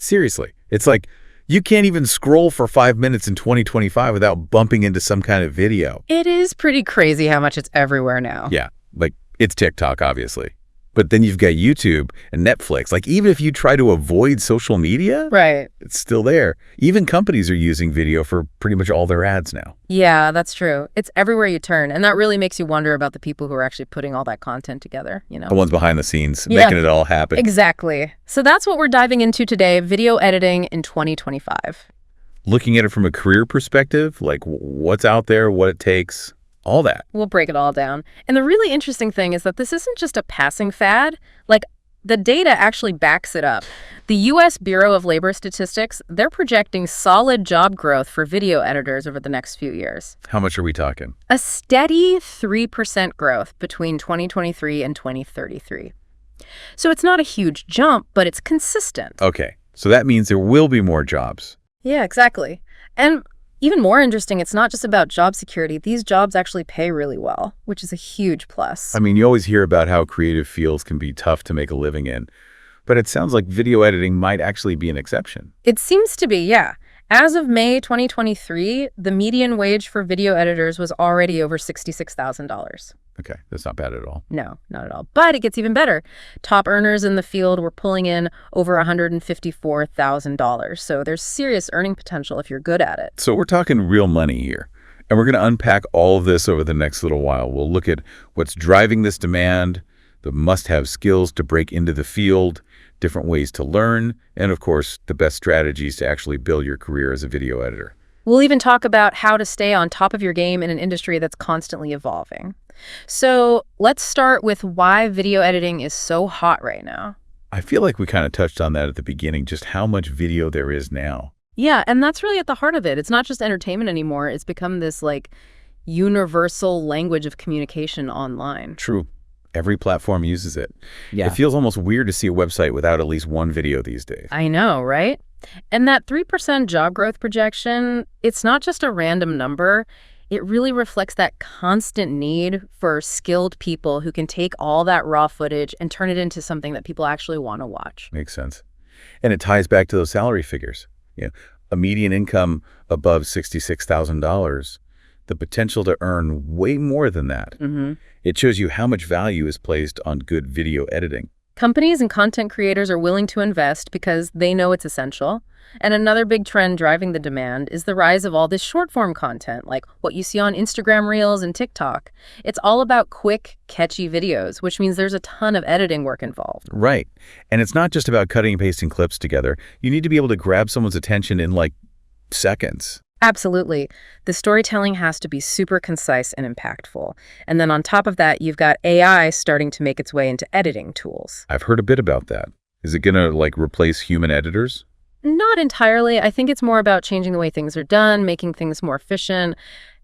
Seriously. It's like you can't even scroll for 5 minutes in 2025 without bumping into some kind of video. It is pretty crazy how much it's everywhere now. Yeah, like it's TikTok, obviously. But then you've got YouTube and Netflix. Like, even if you try to avoid social media, Right. it's still there. Even companies are using video for pretty much all their ads now. Yeah, that's true. It's everywhere you turn. And that really makes you wonder about the people who are actually putting all that content together, you know? The ones behind the scenes, Yeah. making it all happen. Exactly. So that's what we're diving into today, video editing in 2025. Looking at it from a career perspective, like what's out there, what it takes, all that. We'll break it all down. And the really interesting thing is that this isn't just a passing fad. Like, the data actually backs it up. The U.S. Bureau of Labor Statistics, they're projecting solid job growth for video editors over the next few years. How much are we talking? A steady 3% growth between 2023 and 2033. So it's not a huge jump, but it's consistent. Okay, so that means there will be more jobs. Yeah, exactly. And even more interesting, it's not just about job security. These jobs actually pay really well, which is a huge plus. I mean, you always hear about how creative fields can be tough to make a living in, but it sounds like video editing might actually be an exception. It seems to be, yeah. As of May 2023, the median wage for video editors was already over $66,000. Okay, that's not bad at all. No, not at all. But it gets even better. Top earners in the field were pulling in over $154,000. So there's serious earning potential if you're good at it. So we're talking real money here. And we're going to unpack all of this over the next little while. We'll look at what's driving this demand, the must-have skills to break into the field, different ways to learn, and of course, the best strategies to actually build your career as a video editor. We'll even talk about how to stay on top of your game in an industry that's constantly evolving. So let's start with why video editing is so hot right now. I feel like we kind of touched on that at the beginning, just how much video there is now. Yeah, and that's really at the heart of it. It's not just entertainment anymore. It's become this, like, universal language of communication online. True. Every platform uses it. Yeah. It feels almost weird to see a website without at least one video these days. I know, right? And that 3% job growth projection, it's not just a random number. It really reflects that constant need for skilled people who can take all that raw footage and turn it into something that people actually want to watch. Makes sense. And it ties back to those salary figures. You know, a median income above $66,000, the potential to earn way more than that. Mm-hmm. It shows you how much value is placed on good video editing. Companies and content creators are willing to invest because they know it's essential. And another big trend driving the demand is the rise of all this short-form content, like what you see on Instagram Reels and TikTok. It's all about quick, catchy videos, which means there's a ton of editing work involved. Right. And it's not just about cutting and pasting clips together. You need to be able to grab someone's attention in like seconds. Absolutely. The storytelling has to be super concise and impactful. And then on top of that, you've got AI starting to make its way into editing tools. I've heard a bit about that. Is it going to like replace human editors? Not entirely. I think it's more about changing the way things are done, making things more efficient.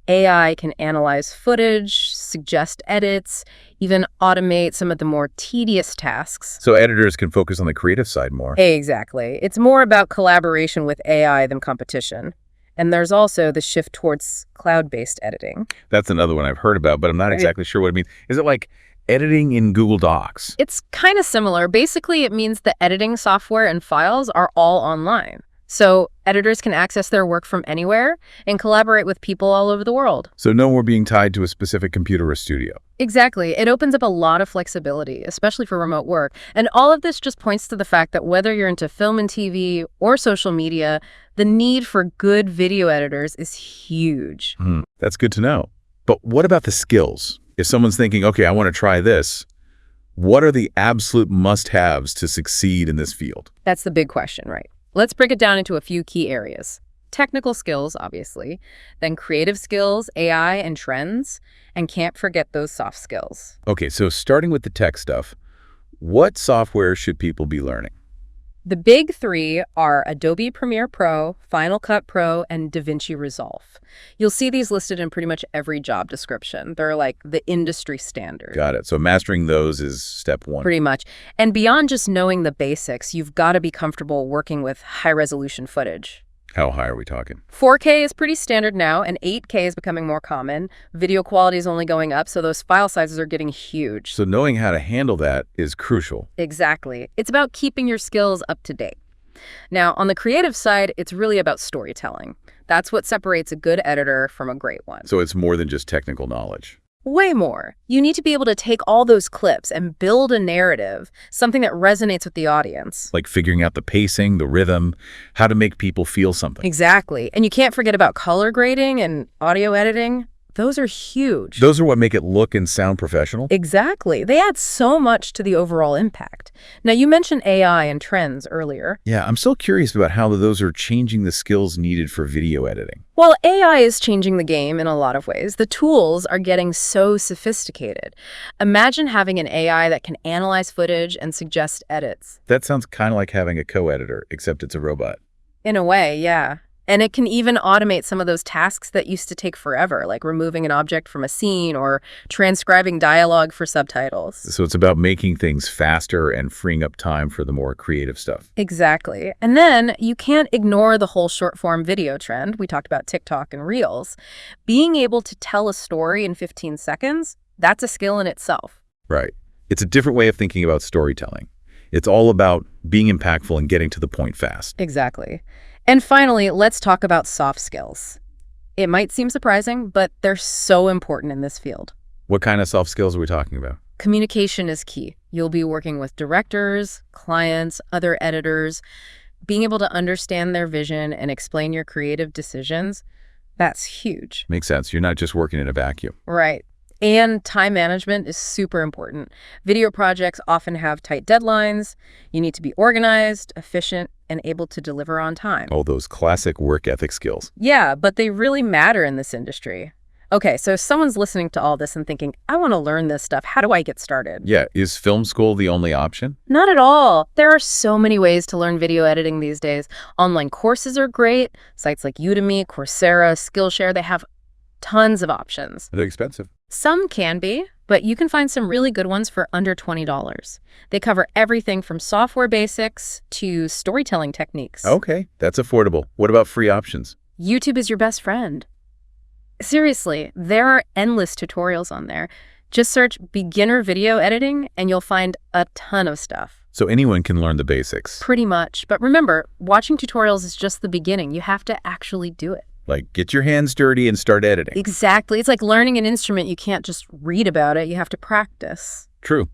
AI can analyze footage, suggest edits, even automate some of the more tedious tasks. So editors can focus on the creative side more. Exactly. It's more about collaboration with AI than competition. And there's also the shift towards cloud-based editing. That's another one I've heard about, but I'm not exactly sure what it means. Is it like editing in Google Docs? It's kind of similar. Basically, it means the editing software and files are all online. So editors can access their work from anywhere and collaborate with people all over the world. So no more being tied to a specific computer or studio. Exactly. It opens up a lot of flexibility, especially for remote work. And all of this just points to the fact that whether you're into film and TV or social media, the need for good video editors is huge. That's good to know. But what about the skills? If someone's thinking, okay, I want to try this, what are the absolute must-haves to succeed in this field? That's the big question, right? Let's break it down into a few key areas. Technical skills, obviously, then creative skills, AI, and trends, and can't forget those soft skills. Okay, so starting with the tech stuff, what software should people be learning? The big three are Adobe Premiere Pro, Final Cut Pro, and DaVinci Resolve. You'll see these listed in pretty much every job description. They're like the industry standard. Got it. So mastering those is step one. Pretty much. And beyond just knowing the basics, you've got to be comfortable working with high-resolution footage. How high are we talking? 4K is pretty standard now, and 8K is becoming more common. Video quality is only going up, so those file sizes are getting huge. So knowing how to handle that is crucial. Exactly. It's about keeping your skills up to date. Now, on the creative side, it's really about storytelling. That's what separates a good editor from a great one. So it's more than just technical knowledge. Way more. You need to be able to take all those clips and build a narrative, something that resonates with the audience. Like figuring out the pacing, the rhythm, how to make people feel something. Exactly. And you can't forget about color grading and audio editing. Those are huge. Those are what make it look and sound professional? Exactly. They add so much to the overall impact. Now, you mentioned AI and trends earlier. Yeah, I'm still curious about how those are changing the skills needed for video editing. While AI is changing the game in a lot of ways, the tools are getting so sophisticated. Imagine having an AI that can analyze footage and suggest edits. That sounds kind of like having a co-editor, except it's a robot. In a way, yeah. And it can even automate some of those tasks that used to take forever, like removing an object from a scene or transcribing dialogue for subtitles. So it's about making things faster and freeing up time for the more creative stuff. Exactly. And then you can't ignore the whole short-form video trend. We talked about TikTok and Reels. Being able to tell a story in 15 seconds, that's a skill in itself. Right. It's a different way of thinking about storytelling. It's all about being impactful and getting to the point fast. Exactly. And finally, let's talk about soft skills. It might seem surprising, but they're so important in this field. What kind of soft skills are we talking about? Communication is key. You'll be working with directors, clients, other editors. Being able to understand their vision and explain your creative decisions, that's huge. Makes sense. You're not just working in a vacuum. Right. And time management is super important. Video projects often have tight deadlines. You need to be organized, efficient, and able to deliver on time. All those classic work ethic skills. Yeah, but they really matter in this industry. Okay, so if someone's listening to all this and thinking, I want to learn this stuff, how do I get started? Yeah, is film school the only option? Not at all. There are so many ways to learn video editing these days. Online courses are great. Sites like Udemy, Coursera, Skillshare, they have tons of options. They're expensive. Some can be, but you can find some really good ones for under $20. They cover everything from software basics to storytelling techniques. Okay, that's affordable. What about free options? YouTube is your best friend. Seriously, there are endless tutorials on there. Just search beginner video editing and you'll find a ton of stuff. So anyone can learn the basics. Pretty much. But remember, watching tutorials is just the beginning. You have to actually do it. Like, get your hands dirty and start editing. Exactly. It's like learning an instrument. You can't just read about it. You have to practice. True.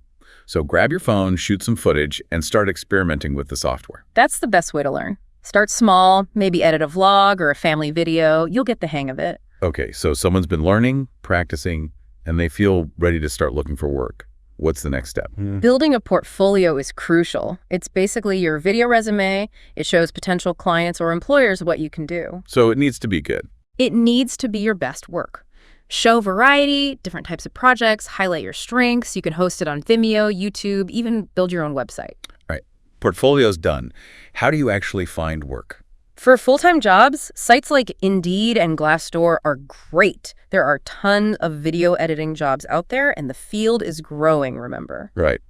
So grab your phone, shoot some footage, and start experimenting with the software. That's the best way to learn. Start small, maybe edit a vlog or a family video. You'll get the hang of it. Okay, so someone's been learning, practicing, and they feel ready to start looking for work. What's the next step? Building a portfolio is crucial. It's basically your video resume. It shows potential clients or employers what you can do. So it needs to be good. It needs to be your best work. Show variety, different types of projects, highlight your strengths. You can host it on Vimeo, YouTube, even build your own website. Right. Portfolio's done. How do you actually find work? For full-time jobs, sites like Indeed and Glassdoor are great. There are tons of video editing jobs out there, and the field is growing, remember? Right.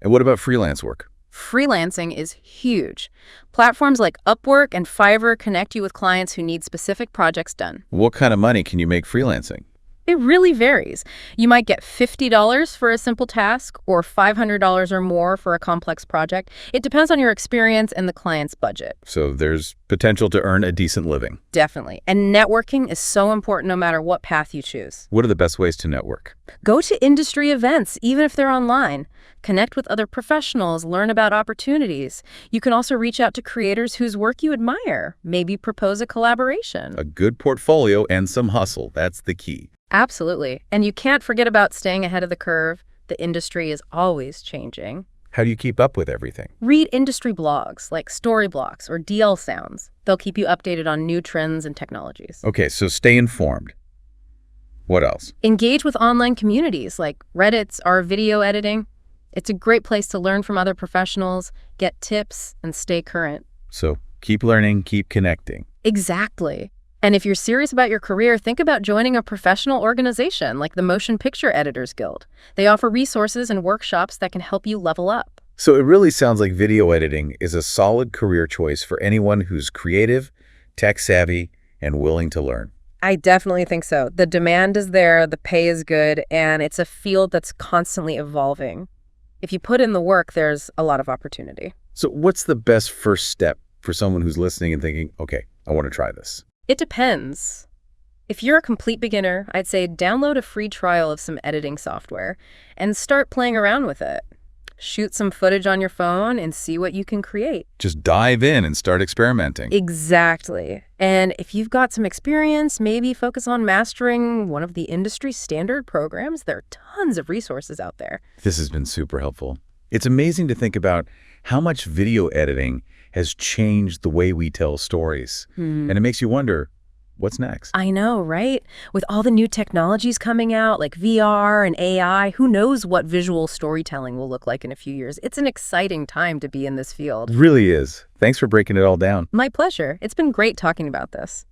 And what about freelance work? Freelancing is huge. Platforms like Upwork and Fiverr connect you with clients who need specific projects done. What kind of money can you make freelancing? It really varies. You might get $50 for a simple task or $500 or more for a complex project. It depends on your experience and the client's budget. So there's potential to earn a decent living. Definitely. And networking is so important no matter what path you choose. What are the best ways to network? Go to industry events, even if they're online. Connect with other professionals, learn about opportunities. You can also reach out to creators whose work you admire. Maybe propose a collaboration. A good portfolio and some hustle. That's the key. Absolutely. And you can't forget about staying ahead of the curve. The industry is always changing. How do you keep up with everything? Read industry blogs like Storyblocks or DL Sounds. They'll keep you updated on new trends and technologies. Okay, so stay informed. What else? Engage with online communities like Reddit's Our Video Editing. It's a great place to learn from other professionals, get tips, and stay current. So keep learning, keep connecting. Exactly. And if you're serious about your career, think about joining a professional organization like the Motion Picture Editors Guild. They offer resources and workshops that can help you level up. So it really sounds like video editing is a solid career choice for anyone who's creative, tech-savvy, and willing to learn. I definitely think so. The demand is there, the pay is good, and it's a field that's constantly evolving. If you put in the work, there's a lot of opportunity. So what's the best first step for someone who's listening and thinking, okay, I want to try this? It depends. If you're a complete beginner, I'd say download a free trial of some editing software and start playing around with it. Shoot some footage on your phone and see what you can create. Just dive in and start experimenting. Exactly. And if you've got some experience, maybe focus on mastering one of the industry standard programs. There are tons of resources out there. This has been super helpful. It's amazing to think about how much video editing has changed the way we tell stories. And it makes you wonder, what's next? I know, right? With all the new technologies coming out, like VR and AI, who knows what visual storytelling will look like in a few years? It's an exciting time to be in this field. Really is. Thanks for breaking it all down. My pleasure. It's been great talking about this.